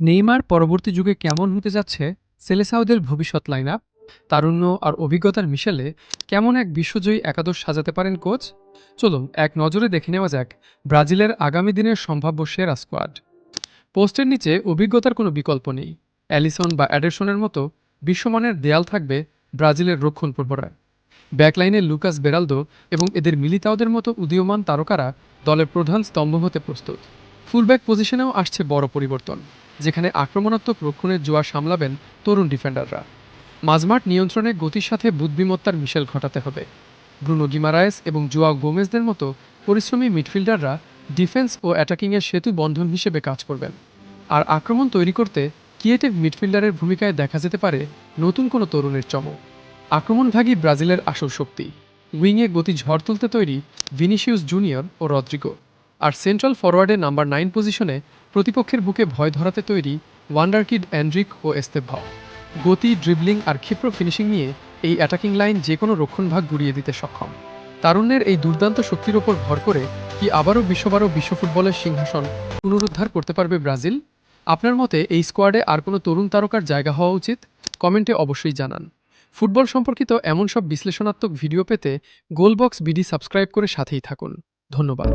Neymar পরবর্তী যুগে কেমন হতে যাচ্ছে? সেলেসাওদের ভবিষ্যৎ লাইনআপ, তারুণ্য আর অভিজ্ঞতার মিশেলে কেমন এক বিশ্বজয়ী একাদশ সাজাতে পারেন কোচ? চলুন এক নজরে দেখে নেওয়া যাক ব্রাজিলের আগামী দিনের সম্ভাব্য সেরা স্কোয়াড। পোস্টের নিচে অভিজ্ঞতার কোনো বিকল্প নেই। অ্যালিসন বা অ্যাডারসনের মতো বিশ্বমানের দেয়াল থাকবে ব্রাজিলের রক্ষণ প্রহরায়। ব্যাকলাইনে লুকাস বেরালদো এবং এদের মিলিতাওদের মতো উদীয়মান তারকারা দলের প্রধান স্তম্ভ হতে প্রস্তুত। ফুলব্যাক পজিশনেও আসছে বড় পরিবর্তন, যেখানে আক্রমণাত্মক রক্ষণের জোয়ার সামলাবেন তরুণ ডিফেন্ডাররা। মাঝমাঠ নিয়ন্ত্রণে গতির সাথে বুদ্ধিমত্তার মিশেল ঘটাতে হবে। ব্রুনো গিমারায়েস এবং জোয়াও গোমেজদের মতো পরিশ্রমী মিডফিল্ডাররা ডিফেন্স ও অ্যাটাকিংয়ের সেতু বন্ধন হিসেবে কাজ করবেন। আর আক্রমণ তৈরি করতে ক্রিয়েটিভ মিডফিল্ডারের ভূমিকায় দেখা যেতে পারে নতুন কোনো তরুণের চমক। আক্রমণভাগী ব্রাজিলের আসল শক্তি। উইংয়ে গতি ঝড় তুলতে তৈরি ভিনিসিয়াস জুনিয়র ও রদ্রিগো। আর সেন্ট্রাল ফরওয়ার্ডে নাম্বার 9 পজিশনে প্রতিপক্ষের বুকে ভয় ধরাতে তৈরি ওয়ান্ডারকিড অ্যান্ড্রিক ও এস্তেভাও। গতি, ড্রিবলিং আর ক্ষিপ্র ফিনিশিং নিয়ে এই অ্যাটাকিং লাইন যে কোনো রক্ষণভাগ গুড়িয়ে দিতে সক্ষম। তারুণ্যের এই দুর্দান্ত শক্তির ওপর ভর করে কি আবারও বিশ্ব ফুটবলের সিংহাসন পুনরুদ্ধার করতে পারবে ব্রাজিল? আপনার মতে এই স্কোয়াডে আর কোনো তরুণ তারকার জায়গা হওয়া উচিত? কমেন্টে অবশ্যই জানান। ফুটবল সম্পর্কিত এমন সব বিশ্লেষণাত্মক ভিডিও পেতে গোলবক্স বিডি সাবস্ক্রাইব করে সাথেই থাকুন। ধন্যবাদ।